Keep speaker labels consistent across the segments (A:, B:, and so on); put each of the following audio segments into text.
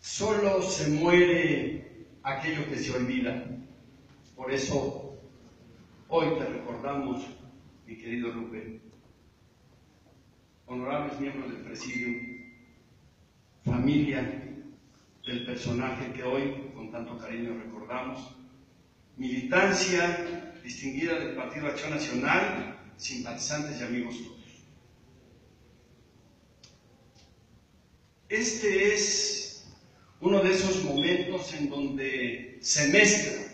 A: Solo se muere aquello que se olvida. Por eso hoy te recordamos, mi querido Lupe. Honorables miembros del Presidium, familia del personaje que hoy con tanto cariño recordamos, militancia distinguida del Partido Acción Nacional, simpatizantes y amigos todos. Este es uno de esos momentos en donde se mezclan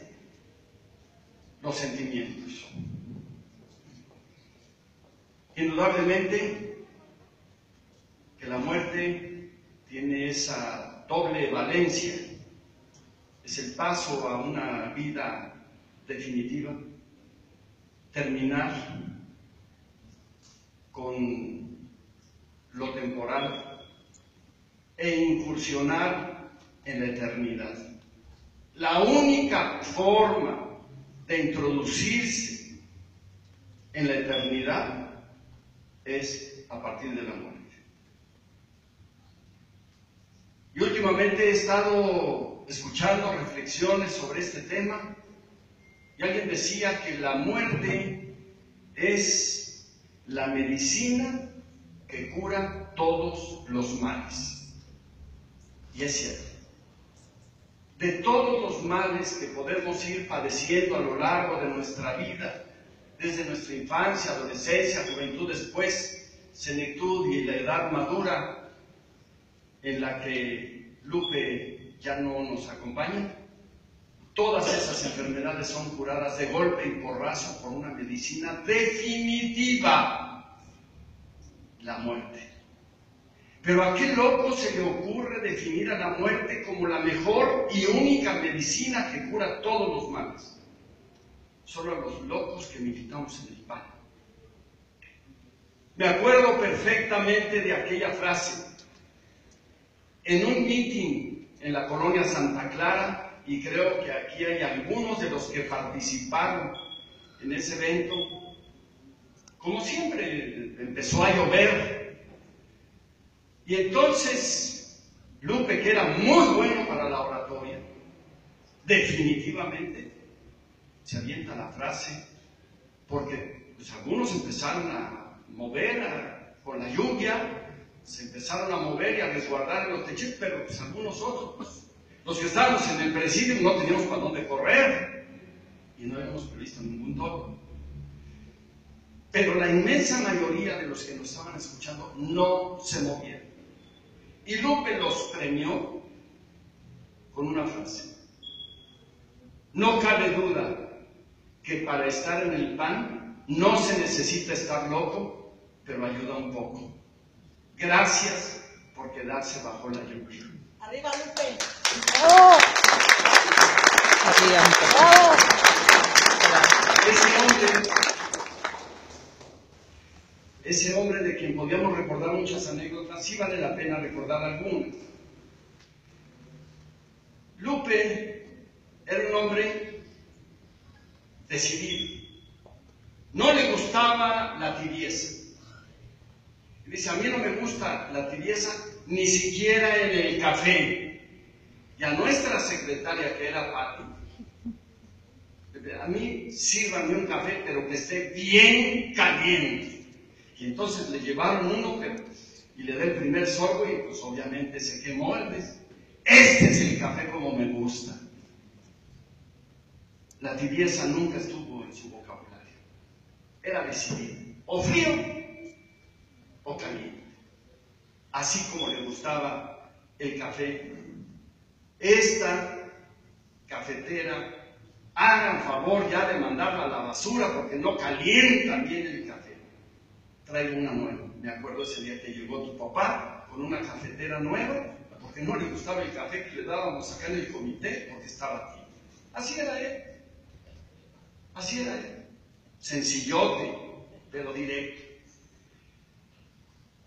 A: los sentimientos. Indudablemente que la muerte tiene esa doble valencia, es el paso a una vida definitiva, terminar con lo temporal e incursionar en la eternidad. La única forma de introducirse en la eternidad es a partir de la muerte. Y últimamente he estado escuchando reflexiones sobre este tema y alguien decía que la muerte es la medicina que cura todos los males. Y es cierto. De todos los males que podemos ir padeciendo a lo largo de nuestra vida, desde nuestra infancia, adolescencia, juventud, después, senectud y la edad madura, en la que Lupe ya no nos acompaña, todas esas enfermedades son curadas de golpe y porrazo por una medicina definitiva: la muerte. Pero ¿a qué loco se le ocurre definir a la muerte como la mejor y única medicina que cura todos los males? Solo a los locos que militamos en el PAN. Me acuerdo perfectamente de aquella frase en un meeting en la colonia Santa Clara, y creo que aquí hay algunos de los que participaron en ese evento. Como siempre, empezó a llover. Y entonces, Lupe, que era muy bueno para la oratoria, definitivamente se avienta la frase, porque pues, algunos empezaron a mover con la lluvia, se empezaron a mover y a resguardar en los techos, pero pues algunos otros, pues, los que estábamos en el presidio no teníamos para dónde correr y no habíamos previsto ningún tono. Pero la inmensa mayoría de los que nos estaban escuchando no se movieron. Y Lupe los premió con una frase: no cabe duda que para estar en el PAN no se necesita estar loco, pero ayuda un poco. Gracias por quedarse bajo la lluvia.
B: ¡Arriba, Lupe!
C: ¡Oh! Arriba,
B: ¡Oh!
A: Ese hombre de quien podíamos recordar muchas anécdotas, sí vale la pena recordar algunas. Lupe era un hombre decidido. No le gustaba la tibieza. Y dice: a mí no me gusta la tibieza ni siquiera en el café. Y a nuestra secretaria, que era Pati, a mí sírvanme un café, pero que esté bien caliente. Y entonces le llevaron uno y le da el primer sorbo y pues obviamente se quemó. Este es el café como me gusta. La tibieza nunca estuvo en su vocabulario. Era decidido, o frío o caliente. Así como le gustaba el café. Esta cafetera, hagan favor ya de mandarla a la basura porque no calienta bien el café. Traigo una nueva. Me acuerdo ese día que llegó tu papá con una cafetera nueva, porque no le gustaba el café que le dábamos acá en el comité, porque estaba aquí. Así era él. Así era él. Sencillote, pero directo.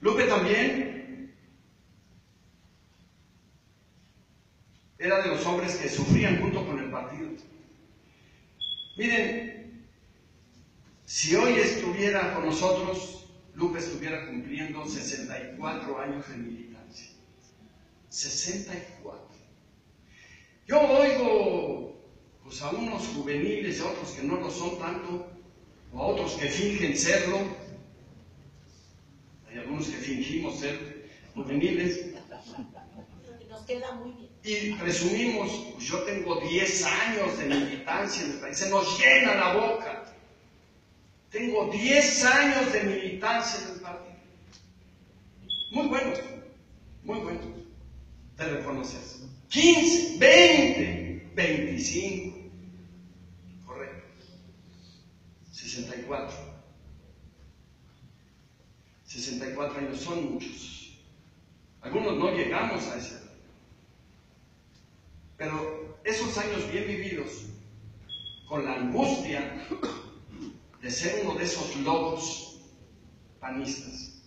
A: Lupe también era de los hombres que sufrían junto con el partido. Miren, si hoy estuviera con nosotros, Lupe estuviera cumpliendo 64 años de militancia. 64. Yo oigo pues, a unos juveniles y a otros que no lo son tanto, o a otros que fingen serlo. Hay algunos que fingimos ser juveniles.
B: Nos queda muy bien.
A: Y presumimos, pues yo tengo 10 años de militancia en el país, se nos llena la boca. Tengo 10 años de militancia en el partido. Muy bueno de reconocerse. 15, 20, 25. Correcto. 64. 64 años son muchos. Algunos no llegamos a esa edad. Pero esos años bien vividos, con la angustia de ser uno de esos lobos panistas,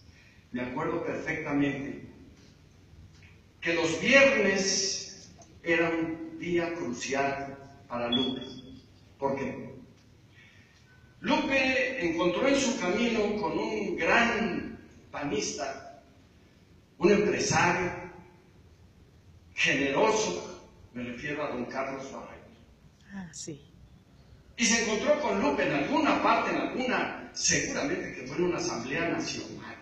A: me acuerdo perfectamente que los viernes era un día crucial para Lupe. ¿Por qué? Lupe encontró en su camino con un gran panista, un empresario generoso, me refiero a don Carlos Barreto.
C: Sí.
A: Y se encontró con Lupe en alguna parte, seguramente que fue en una asamblea nacional.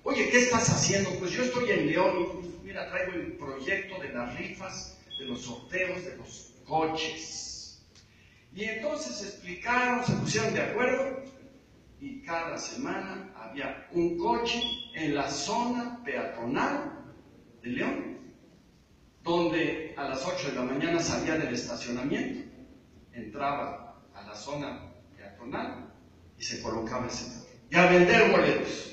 A: Oye, ¿qué estás haciendo? Pues yo estoy en León y pues, mira, traigo el proyecto de las rifas, de los sorteos, de los coches. Y entonces explicaron, se pusieron de acuerdo y cada semana había un coche en la zona peatonal de León, donde a las 8 de la mañana salía del estacionamiento, entraba a la zona peatonal y se colocaba ese carro. Y a vender boletos.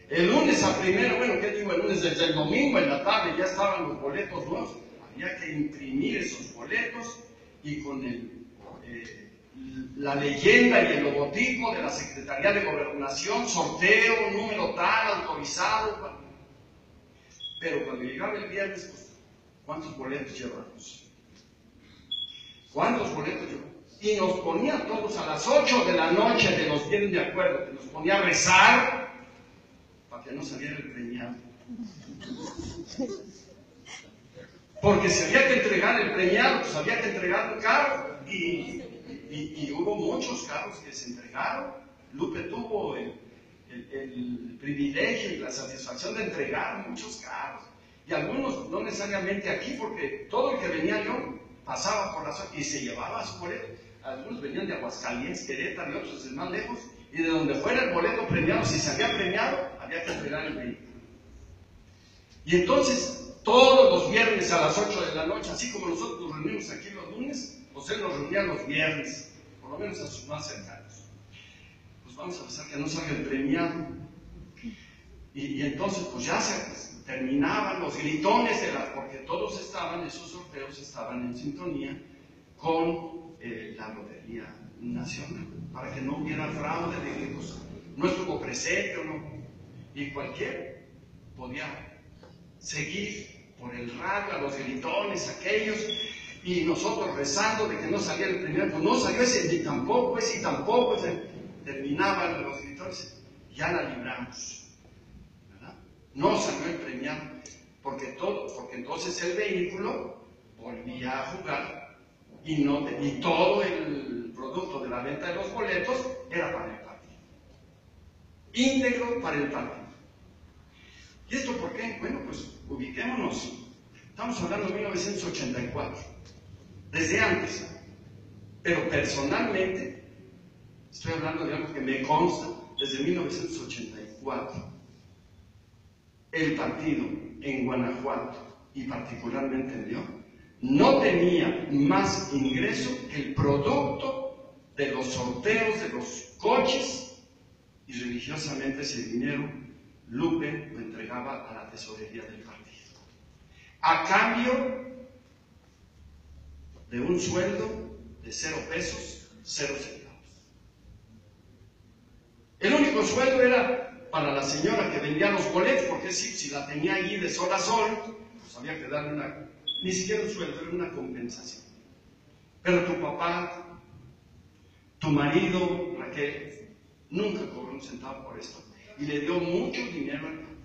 A: El lunes a primero, bueno, ¿qué digo? El lunes desde el domingo en la tarde ya estaban los boletos nuevos. Había que imprimir esos boletos y con la leyenda y el logotipo de la Secretaría de Gobernación, sorteo, número tal, autorizado. Pero cuando llegaba el viernes, pues, ¿cuántos boletos llevamos? ¿Cuántos boletos llevamos? Y nos ponía todos a las 8 de la noche de los viernes de acuerdo, que nos ponía a rezar para que no saliera el premiado. Porque si había que entregar el premiado, pues había que entregar un carro. Y hubo muchos carros que se entregaron. Lupe tuvo el privilegio y la satisfacción de entregar muchos carros. Y algunos no necesariamente aquí, porque todo el que venía a León pasaba por la zona y se llevaba su boleto. Algunos venían de Aguascalientes, Querétaro y otros desde más lejos. Y de donde fuera el boleto premiado, si se había premiado, había que entregar el vehículo. Y entonces, todos los viernes a las 8 de la noche, así como nosotros nos reunimos aquí los lunes, pues él nos reunía los viernes, por lo menos a sus más cercanos. Pues vamos a pensar que no salga el premiado. Y entonces, pues ya se terminaban los gritones porque todos esos sorteos estaban en sintonía con la Lotería Nacional, para que no hubiera fraude de que pues, no estuvo presente o no. Y cualquiera podía seguir por el radio a los gritones aquellos, y nosotros rezando de que no saliera el premiado. Pues no salió ese, ni tampoco ese, y tampoco ese. Terminaban los gritones, ya la libramos, ¿verdad? No salió el premiado, porque entonces el vehículo volvía a jugar y todo el producto de la venta de los boletos era para el partido, íntegro para el partido. ¿Y esto por qué? Bueno, pues ubiquémonos. Estamos hablando de 1984, desde antes, pero personalmente estoy hablando de algo que me consta desde 1984. El partido en Guanajuato y particularmente en León no tenía más ingreso que el producto de los sorteos de los coches, y religiosamente ese dinero Lupe lo entregaba a la tesorería del partido, a cambio de un sueldo de 0 pesos, 0 centavos. El único sueldo era para la señora que vendía los boletos, porque si la tenía allí de sol a sol, pues había que darle ni siquiera un sueldo, era una compensación. Pero tu papá, tu marido, Raquel, nunca cobró un centavo por esto, y le dio mucho dinero al partido.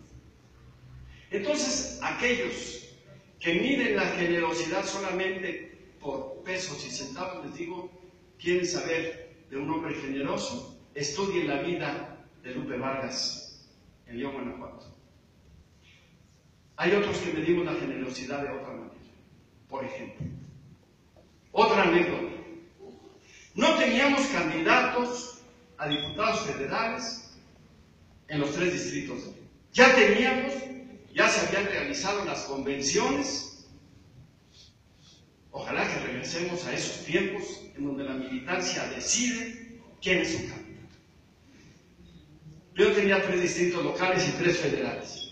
A: Entonces, aquellos que miden la generosidad solamente por pesos y centavos, les digo, quieren saber de un hombre generoso, estudien la vida de Lupe Vargas en León, Guanajuato. Hay otros que medimos la generosidad de otra manera. Por ejemplo, otra anécdota. No teníamos candidatos a diputados federales en los 3 distritos. Ya teníamos, ya se habían realizado las convenciones. Ojalá que regresemos a esos tiempos en donde la militancia decide quién es su candidato. Yo tenía 3 distritos locales y 3 federales.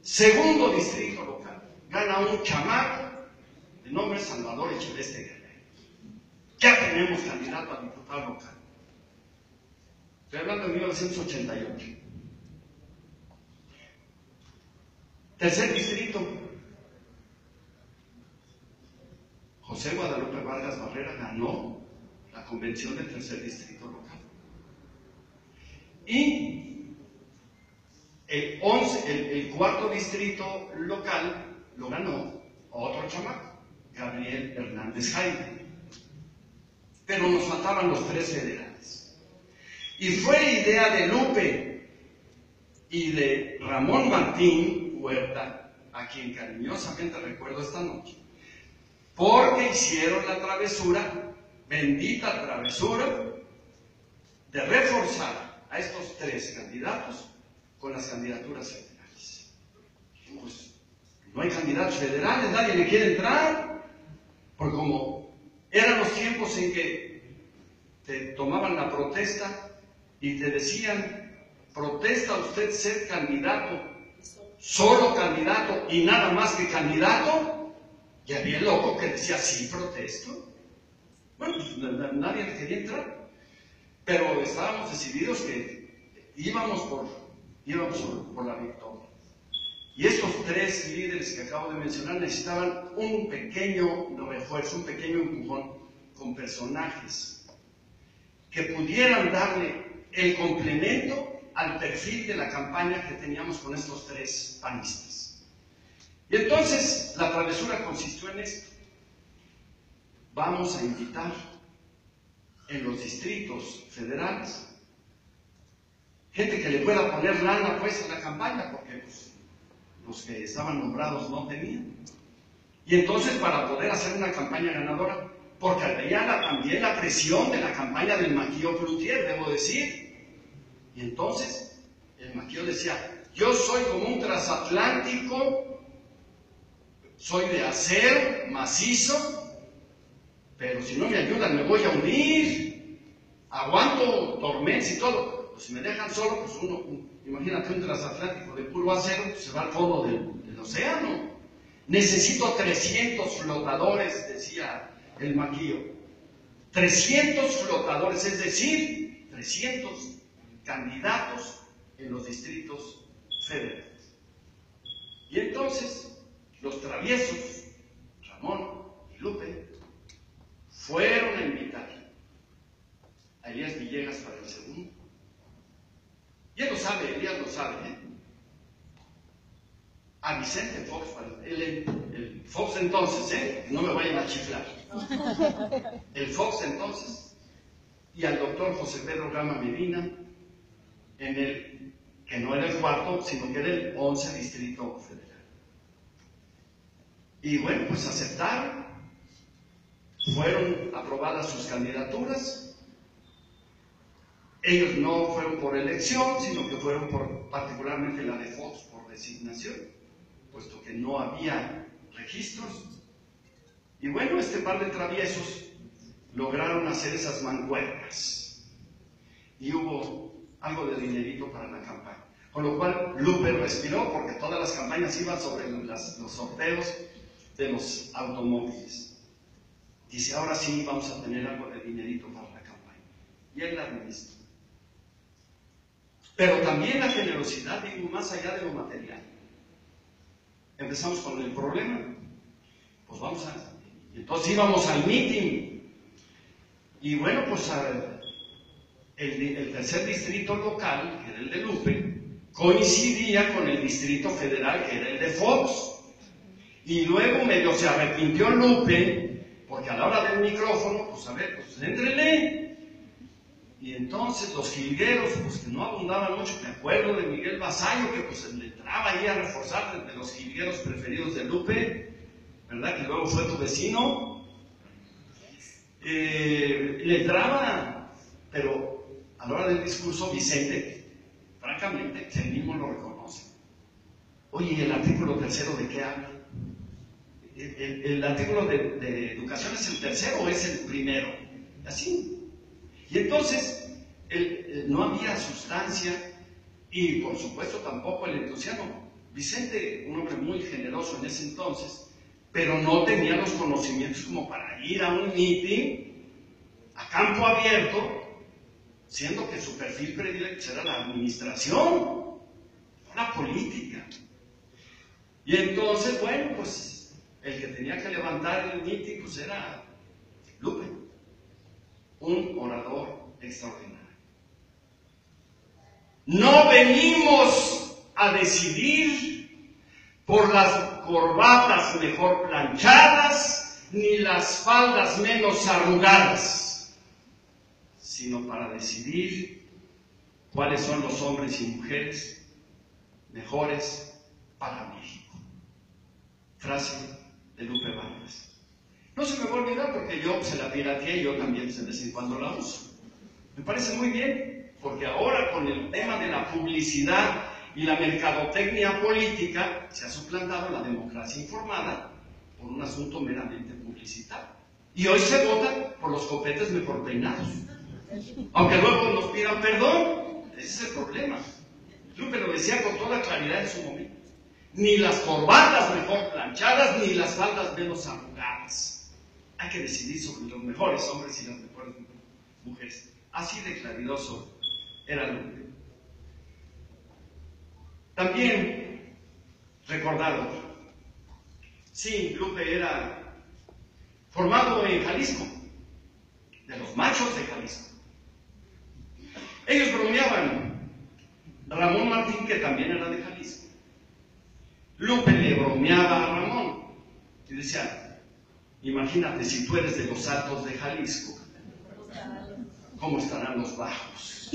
A: Segundo distrito local, gana un chamaco de nombre Salvador Echeleste Guerrero. Ya tenemos candidato a diputado local. Estoy hablando de 1988. Tercer distrito, José Guadalupe Vargas Barrera ganó la convención del tercer distrito local. Y el cuarto distrito local lo ganó otro chamaco, Gabriel Hernández Jaime. Pero nos faltaban los 3 federales. Y fue idea de Lupe y de Ramón Martín Huerta, a quien cariñosamente recuerdo esta noche, porque hicieron la travesura, bendita travesura, de reforzar a estos 3 candidatos con las candidaturas federales. Pues no hay candidatos federales, nadie le quiere entrar, porque como eran los tiempos en que te tomaban la protesta y te decían, protesta usted ser candidato, solo candidato y nada más que candidato, y había el loco que decía, sí, protesto. Bueno, pues nadie le quería entrar, pero estábamos decididos que íbamos por la victoria. Y estos 3 líderes que acabo de mencionar necesitaban un pequeño refuerzo, un pequeño empujón con personajes que pudieran darle el complemento al perfil de la campaña que teníamos con estos 3 panistas. Y entonces la travesura consistió en esto. Vamos a invitar en los distritos federales gente que le pueda poner lana pues en la campaña, porque pues, los que estaban nombrados no tenían. Y entonces para poder hacer una campaña ganadora, porque había también la presión de la campaña del Maquillo Cloutier, debo decir. Y entonces el Maquillo decía, yo soy como un transatlántico, soy de acero, macizo, pero si no me ayudan me voy a unir, aguanto tormentas y todo. Pues si me dejan solo, pues imagínate un transatlántico de puro acero, pues se va al fondo del océano. Necesito 300 flotadores, decía el Maquillo. 300 flotadores, es decir, 300 candidatos en los distritos federales. Y entonces, los traviesos, Ramón y Lupe, fueron a invitar a Elías Villegas para el segundo. Y él lo sabe, Elías lo sabe, a Vicente Fox, el Fox entonces, no me vayan a chiflar, el Fox entonces, y al doctor José Pedro Gama Medina, que no era el cuarto, sino que era el 11 Distrito Federal. Y bueno, pues aceptaron, fueron aprobadas sus candidaturas. Ellos no fueron por elección, sino que fueron particularmente la de Fox, por designación, puesto que no había registros. Y bueno, este par de traviesos lograron hacer esas mancuernas. Y hubo algo de dinerito para la campaña. Con lo cual Lupe respiró, porque todas las campañas iban sobre los sorteos de los automóviles. Dice, ahora sí vamos a tener algo de dinerito para la campaña. Y él la administró. Pero también la generosidad, digo, más allá de lo material. Empezamos con el problema. Pues vamos a... Entonces íbamos al meeting. Y bueno, pues el tercer distrito local, que era el de Lupe, coincidía con el distrito federal, que era el de Fox. Y luego medio se arrepintió Lupe, porque a la hora del micrófono, pues a ver, pues éntrele. Y entonces los jilgueros, pues que no abundaban mucho, me acuerdo de Miguel Vasallo, que pues le entraba ahí a reforzar de los jilgueros preferidos de Lupe, ¿verdad? Que luego fue tu vecino. Le entraba, pero a la hora del discurso, Vicente, francamente, él mismo lo reconoce. Oye, ¿y el artículo 3 de qué habla? El artículo de educación es el 3 o es el primero, así. Y entonces no había sustancia y por supuesto tampoco el entusiasmo. Vicente, un hombre muy generoso en ese entonces, pero no tenía los conocimientos como para ir a un meeting a campo abierto, siendo que su perfil predilecto era la administración, no la política. Y entonces, bueno, pues el que tenía que levantar el meeting pues era Lupe, un orador extraordinario. No venimos a decidir por las corbatas mejor planchadas ni las faldas menos arrugadas, sino para decidir cuáles son los hombres y mujeres mejores para México. Frase de Lupe Vargas. No se me va a olvidar porque yo se la pirateé y yo también de vez en cuando la uso. Me parece muy bien, porque ahora con el tema de la publicidad y la mercadotecnia política se ha suplantado la democracia informada por un asunto meramente publicitario. Y hoy se vota por los copetes mejor peinados. Aunque luego nos pidan perdón, ese es el problema. Lupe lo decía con toda claridad en su momento. Ni las corbatas mejor planchadas, ni las faldas menos arrugadas. Hay que decidir sobre los mejores hombres y las mejores mujeres. Así de claridoso era Lupe. También recordado, sí, Lupe era formado en Jalisco, de los machos de Jalisco. Ellos bromeaban. Ramón Martín, que también era de Jalisco. Lupe le bromeaba a Ramón y decía: imagínate si tú eres de los altos de Jalisco, ¿cómo estarán los bajos?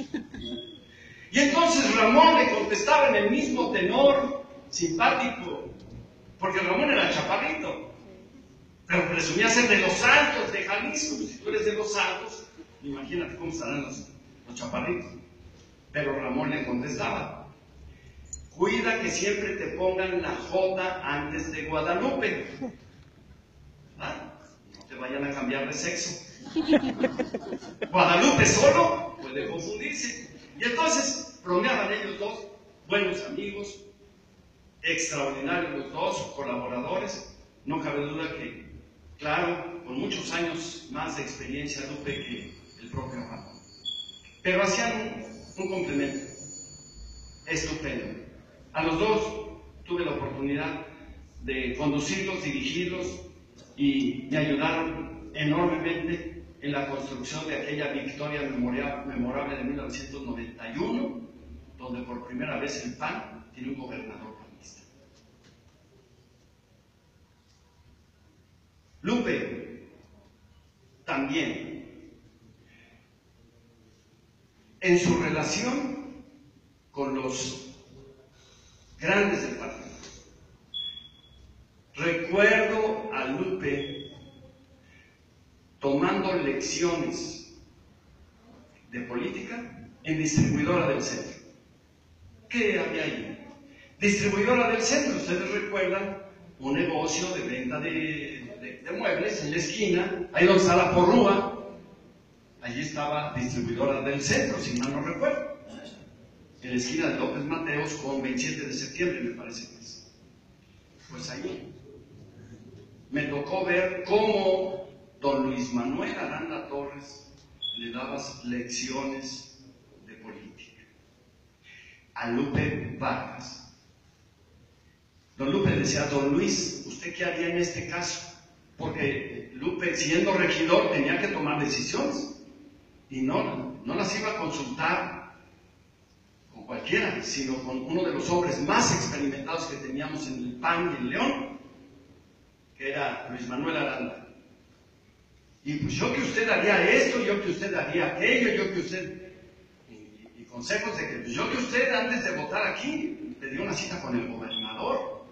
A: Y entonces Ramón le contestaba en el mismo tenor, simpático, porque Ramón era chaparrito, pero presumía ser de los altos de Jalisco. Si tú eres de los altos, imagínate cómo estarán los chaparritos. Pero Ramón le contestaba: cuida que siempre te pongan la J antes de Guadalupe. ¿Ah? No te vayan a cambiar de sexo. Guadalupe solo puede confundirse. Y entonces bromeaban ellos dos, buenos amigos, extraordinarios los dos, colaboradores. No cabe duda que, claro, con muchos años más de experiencia Lupe que el propio Ramón. Pero hacían un complemento estupendo. A los dos tuve la oportunidad de conducirlos, dirigirlos, y me ayudaron enormemente en la construcción de aquella victoria memorable de 1991, donde por primera vez el PAN tiene un gobernador panista. Lupe también, en su relación con los grandes del partido. Recuerdo a Lupe tomando lecciones de política en Distribuidora del Centro. ¿Qué había ahí? Distribuidora del Centro, ustedes recuerdan, un negocio de venta de muebles en la esquina, ahí donde está la porrúa. Allí estaba Distribuidora del Centro, si mal no recuerdo, en la esquina de López Mateos con 27 de septiembre, me parece que es. Pues allí me tocó ver cómo don Luis Manuel Aranda Torres le daba lecciones de política a Lupe Vargas. Don Lupe decía: don Luis, ¿usted qué haría en este caso? Porque Lupe, siendo regidor, tenía que tomar decisiones y no las iba a consultar con cualquiera, sino con uno de los hombres más experimentados que teníamos en el PAN y en León. que era Luis Manuel Aranda. Y pues yo que usted haría esto, yo que usted haría aquello, yo que usted... Y consejos de que pues yo que usted antes de votar aquí le dio una cita con el gobernador.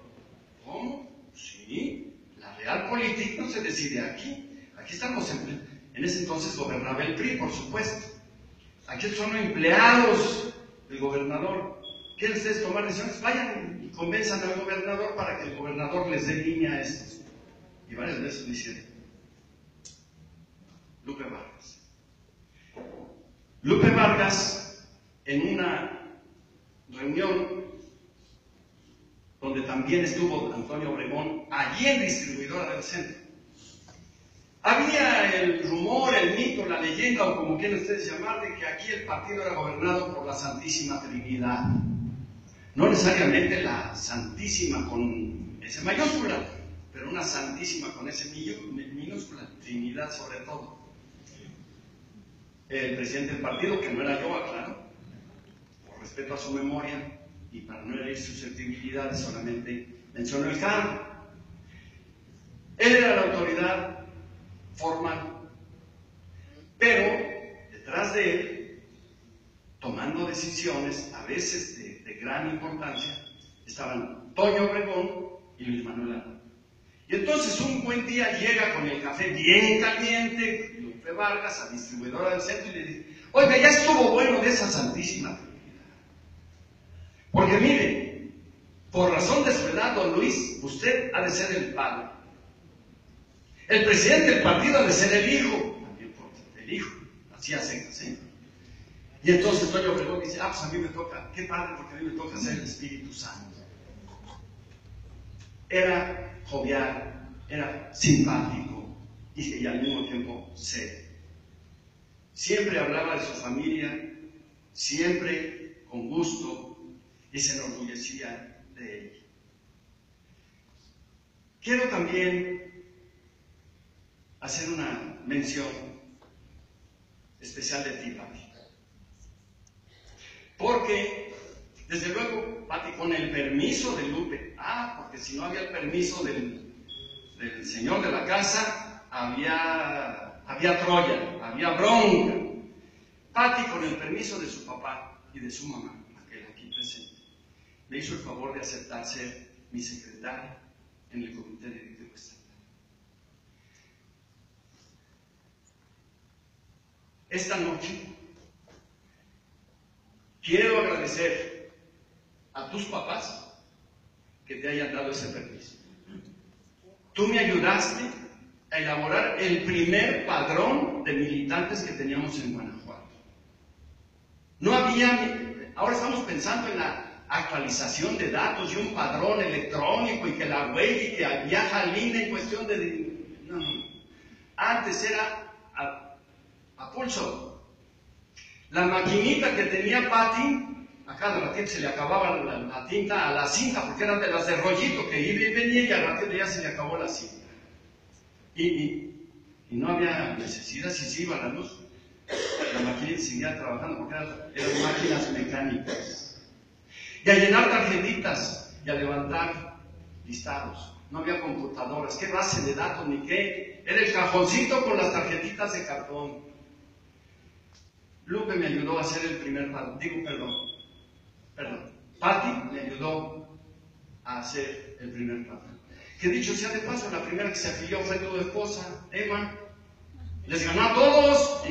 A: ¿Cómo? Sí, la realpolitik no se decide aquí. Aquí estamos en ese entonces gobernaba el PRI, por supuesto. Aquí son empleados del gobernador. ¿Quieren ustedes tomar decisiones? Vayan y convenzan al gobernador para que el gobernador les dé línea a estos. Y varias veces lo hicieron. Lupe Vargas. Lupe Vargas, en una reunión donde también estuvo Antonio Obregón, allí en Distribuidora del Centro, había el rumor, el mito, la leyenda, o como quieran ustedes llamar, de que aquí el partido era gobernado por la Santísima Trinidad. No necesariamente la Santísima con S mayúscula, pero una Santísima con S minúscula, Trinidad sobre todo. El presidente del partido, que no era yo, aclaro, por respeto a su memoria y para no herir susceptibilidades, solamente mencionó el cargo. Él era la autoridad formal, pero detrás de él, tomando decisiones, a veces de gran importancia, estaban Toño Obregón y Luis Manuel Aranda. Y entonces un buen día llega con el café bien caliente, Lupe Vargas, a Distribuidora del Centro, y le dice: oiga, ya estuvo bueno de esa Santísima Trinidad. Porque mire, por razón de su edad, don Luis, usted ha de ser el padre. El presidente del partido ha de ser el hijo. También por el hijo, así a secas, ¿eh? Y entonces Toño Obregón dice: ah, pues a mí me toca, qué padre, porque a mí me toca ser el Espíritu Santo. Era jovial, era simpático y al mismo tiempo serio. Siempre hablaba de su familia, siempre con gusto, y se enorgullecía de ella. Quiero también hacer una mención especial de ti, Pati. Porque, desde luego, Pati, con el permiso de Lupe, porque si no había el permiso del señor de la casa, había Troya, había bronca. Pati, con el permiso de su papá y de su mamá, aquel aquí presente, me hizo el favor de aceptar ser mi secretaria en el comité directivo estatal. Esta noche quiero agradecer a tus papás que te hayan dado ese permiso. Tú me ayudaste a elaborar el primer padrón de militantes que teníamos en Guanajuato. No había, ahora estamos pensando en la actualización de datos y un padrón electrónico y que la huella y que viaja al INE en cuestión de... No. Antes era a pulso. La maquinita que tenía Pati, a cada ratito se le acababa la tinta a la cinta, porque eran de las de rollito, que iba y venía y al ratito ya se le acabó la cinta. Y no había necesidad, si se iba la luz, la maquinita seguía trabajando porque eran máquinas mecánicas. Y a llenar tarjetitas y a levantar listados. No había computadoras, qué base de datos ni qué. Era el cajoncito con las tarjetitas de cartón. Lupe me ayudó a hacer el primer padrón. Perdón. Pati me ayudó a hacer el primer padrón. Que dicho sea de paso, la primera que se afilió fue tu esposa, Emma. Les ganó a todos,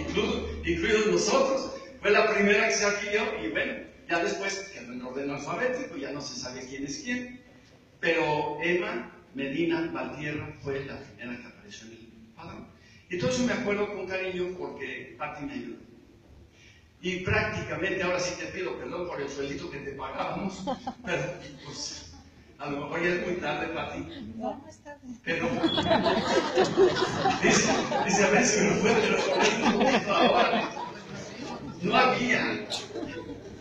A: incluidos nosotros. Fue la primera que se afilió y bueno, ya después quedó en orden alfabético, ya no se sabe quién es quién. Pero Emma Medina Valtierra fue la primera que apareció en el padrón. Y entonces me acuerdo con cariño porque Pati me ayudó. Y prácticamente, ahora sí te pido perdón por el sueldito que te pagábamos, pero pues a lo mejor ya es muy tarde, Pati.
B: No es tarde.
A: Pero dice a ver si me lo puede responder ahora. No había.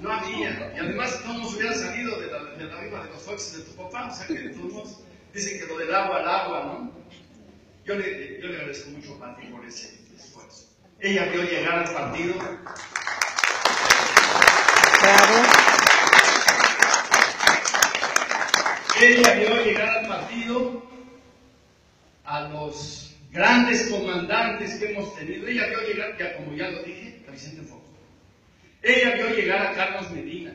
A: Y además no nos hubiera salido de la rifa de los coches de tu papá, o sea que de todos modos dicen que lo del agua al agua, ¿no? Yo le agradezco mucho a Pati por ese esfuerzo. Ella vio llegar al partido.
C: Bravo.
A: Ella vio llegar al partido a los grandes comandantes que hemos tenido. Ella vio llegar, ya como ya lo dije, a Vicente Fox. Ella vio llegar a Carlos Medina,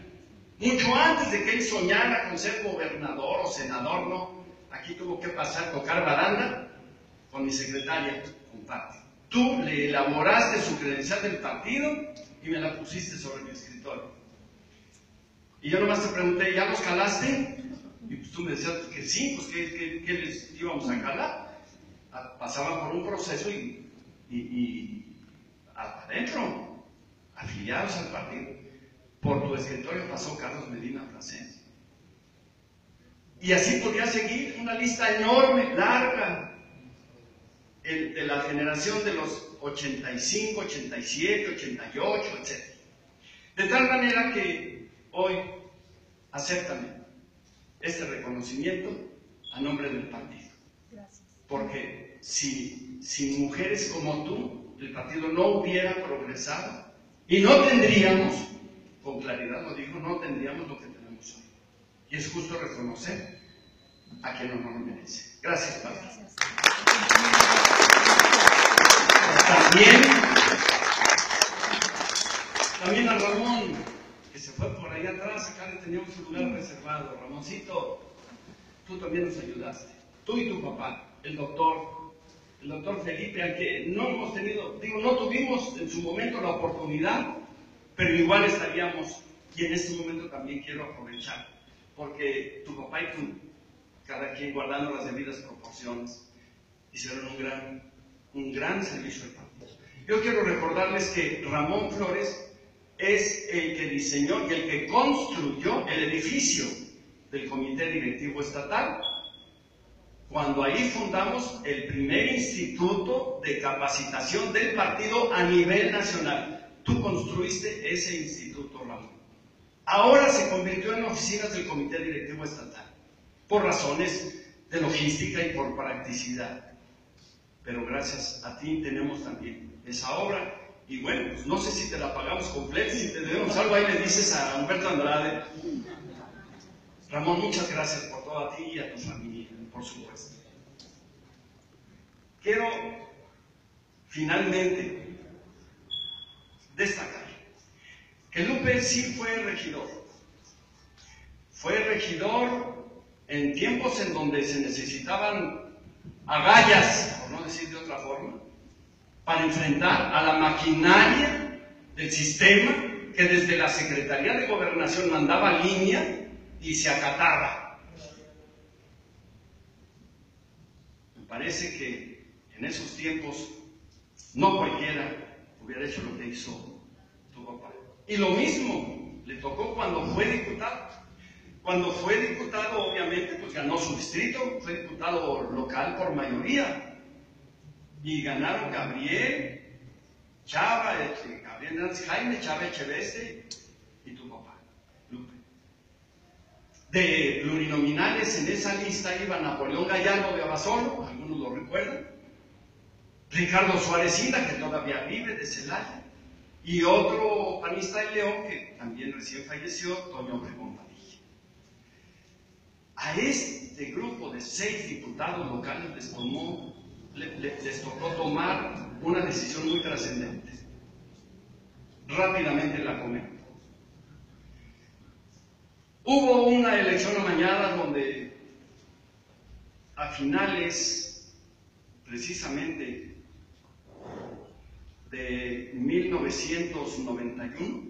A: mucho antes de que él soñara con ser gobernador o senador, ¿no? Aquí tuvo que pasar, tocar baranda con mi secretaria, con Pati. Tú le elaboraste su credencial del partido y me la pusiste sobre mi escritorio. Y yo nomás te pregunté, ¿ya los jalaste? Y pues tú me decías que sí, pues ¿qué les íbamos a jalar? Pasaban por un proceso y adentro, afiliados al partido. Por tu escritorio pasó Carlos Medina Plasencia. Y así podría seguir una lista enorme, larga, de la generación de los 85, 87, 88, etc. De tal manera que hoy acéptame este reconocimiento a nombre del partido.
B: Gracias.
A: Porque sin mujeres como tú, el partido no hubiera progresado y no tendríamos, con claridad lo digo, no tendríamos lo que tenemos hoy. Y es justo reconocer a quien no lo merece. Gracias, Padre.
B: Gracias.
A: También a Ramón, que se fue por ahí atrás, acá le teníamos un lugar reservado. Ramoncito, tú también nos ayudaste. Tú y tu papá, el doctor Felipe, al que no hemos tenido, no tuvimos en su momento la oportunidad, pero igual estaríamos, y en este momento también quiero aprovechar, porque tu papá y tú, cada quien guardando las debidas proporciones, hicieron un gran servicio al partido. Yo quiero recordarles que Ramón Flores es el que diseñó y el que construyó el edificio del Comité Directivo Estatal, cuando ahí fundamos el primer instituto de capacitación del partido a nivel nacional. Tú construiste ese instituto, Ramón. Ahora se convirtió en oficinas del Comité Directivo Estatal, por razones de logística y por practicidad. Pero gracias a ti tenemos también esa obra. Y bueno, pues no sé si te la pagamos completa, si te debemos algo, ahí le dices a Humberto Andrade. Ramón, muchas gracias por todo a ti y a tu familia, por supuesto. Quiero finalmente destacar que Lupe sí fue regidor. Fue regidor en tiempos en donde se necesitaban agallas, por no decir de otra forma, para enfrentar a la maquinaria del sistema que desde la Secretaría de Gobernación mandaba línea y se acataba. Me parece que en esos tiempos no cualquiera hubiera hecho lo que hizo tu papá. Y lo mismo le tocó cuando fue diputado. Cuando fue diputado, obviamente, pues ganó su distrito, fue diputado local por mayoría. Y ganaron Gabriel, Chava, Gabriel Hernández Jaime, Chava Echeveste y tu papá, Lupe. De plurinominales en esa lista iba Napoleón Gallardo de Abasolo, algunos lo recuerdan, Ricardo Suárez Inda, que todavía vive, de Celaya, y otro panista de León, que también recién falleció, Toño Obregón Padilla. A este grupo de 6 diputados locales les tocó tomar una decisión muy trascendente. Rápidamente la comento. Hubo una elección amañada donde a finales precisamente de 1991,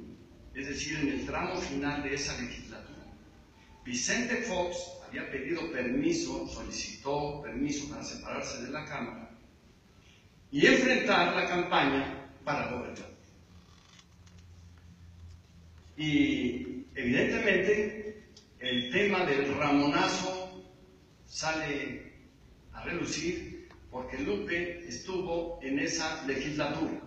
A: es decir, en el tramo final de esa legislatura, Vicente Fox había pedido permiso, solicitó permiso para separarse de la Cámara y enfrentar la campaña para gobernar. Y evidentemente el tema del Ramonazo sale a relucir porque Lupe estuvo en esa legislatura.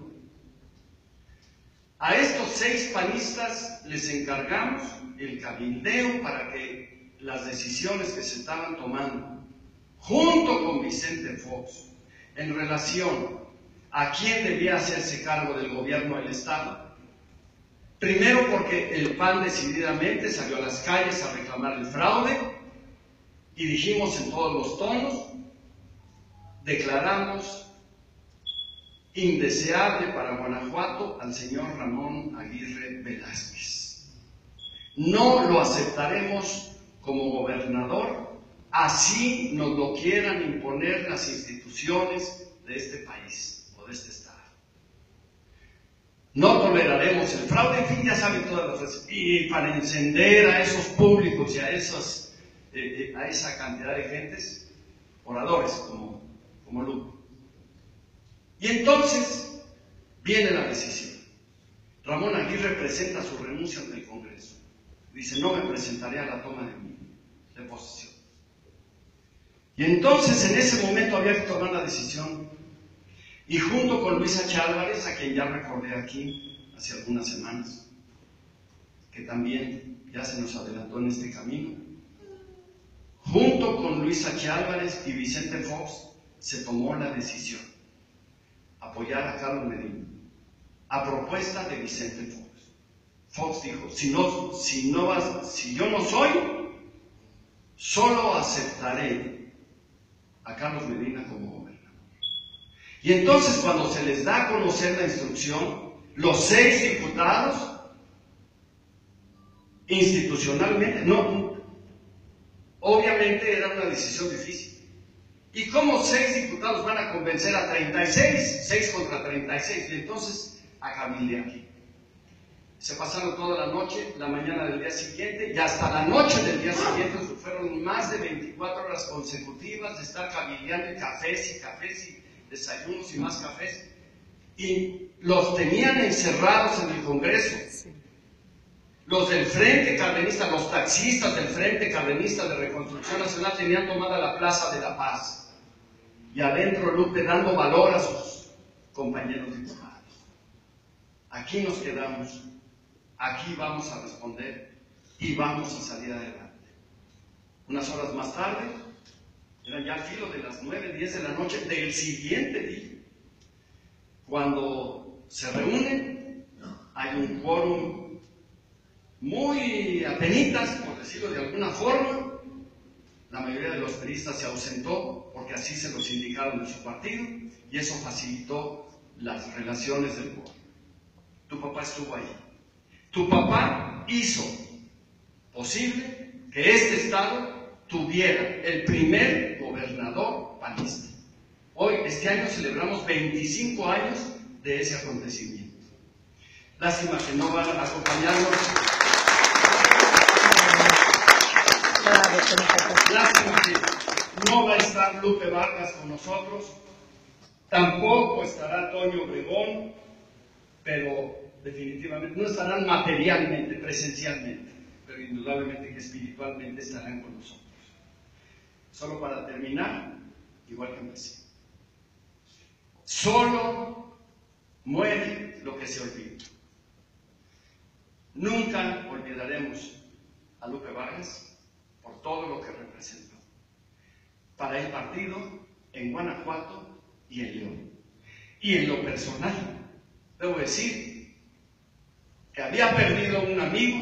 A: A estos 6 panistas les encargamos el cabildeo para que las decisiones que se estaban tomando, junto con Vicente Fox, en relación a quién debía hacerse cargo del gobierno del Estado. Primero porque el PAN decididamente salió a las calles a reclamar el fraude y dijimos en todos los tonos, declaramos indeseable para Guanajuato al señor Ramón Aguirre Velázquez. No lo aceptaremos como gobernador, así nos lo quieran imponer las instituciones de este país o de este estado. No toleraremos el fraude, en fin, ya saben todas las veces. Y para encender a esos públicos y a esa cantidad de gentes, oradores como Lupe. Y entonces viene la decisión. Ramón Aguirre presenta su renuncia ante el Congreso. Dice, no me presentaré a la toma de posesión. Y entonces en ese momento había que tomar la decisión. Y junto con Luis H. Álvarez, a quien ya recordé aquí hace algunas semanas, que también ya se nos adelantó en este camino, junto con Luis H. Álvarez y Vicente Fox, se tomó la decisión apoyar a Carlos Medina, a propuesta de Vicente Fox. Fox dijo, si yo no soy, solo aceptaré a Carlos Medina como gobernador. Y entonces cuando se les da a conocer la instrucción, los 6 diputados, institucionalmente, obviamente era una decisión difícil. ¿Y cómo 6 diputados van a convencer a 36? 6 contra 36, y entonces a cabildear. Se pasaron toda la noche, la mañana del día siguiente, y hasta la noche del día siguiente, fueron más de 24 horas consecutivas de estar cabildeando y cafés y desayunos y más cafés, y los tenían encerrados en el Congreso. Los del Frente Cardenista, los taxistas del Frente Cardenista de Reconstrucción Nacional tenían tomada la Plaza de la Paz. Y adentro Lupe dando valor a sus compañeros diputados. Aquí nos quedamos, aquí vamos a responder y vamos a salir adelante. Unas horas más tarde, eran ya al filo de las 9, 10 de la noche del siguiente día, cuando se reúnen, hay un quórum muy apenitas, por decirlo de alguna forma. La mayoría de los periodistas se ausentó porque así se los indicaron de su partido y eso facilitó las relaciones del pueblo. Tu papá estuvo ahí. Tu papá hizo posible que este estado tuviera el primer gobernador panista. Hoy, este año, celebramos 25 años de ese acontecimiento. Lástima que no van a acompañarnos. Lástima que no va a estar Lupe Vargas con nosotros, tampoco estará Toño Obregón, pero definitivamente no estarán materialmente, presencialmente, pero indudablemente que espiritualmente estarán con nosotros. Solo para terminar, igual que empecé. Solo muere lo que se olvida. Nunca olvidaremos a Lupe Vargas por todo lo que representó para el partido en Guanajuato y en León. Y en lo personal, debo decir que había perdido un amigo,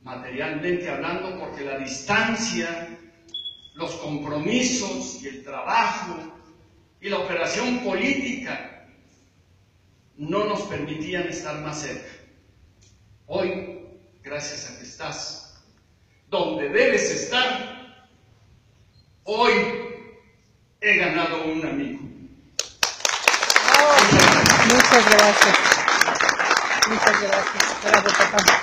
A: materialmente hablando, porque la distancia, los compromisos y el trabajo y la operación política no nos permitían estar más cerca. Hoy, gracias a que estás donde debes estar, hoy he ganado un amigo.
C: Muchas gracias. Muchas gracias. Bravo, papá.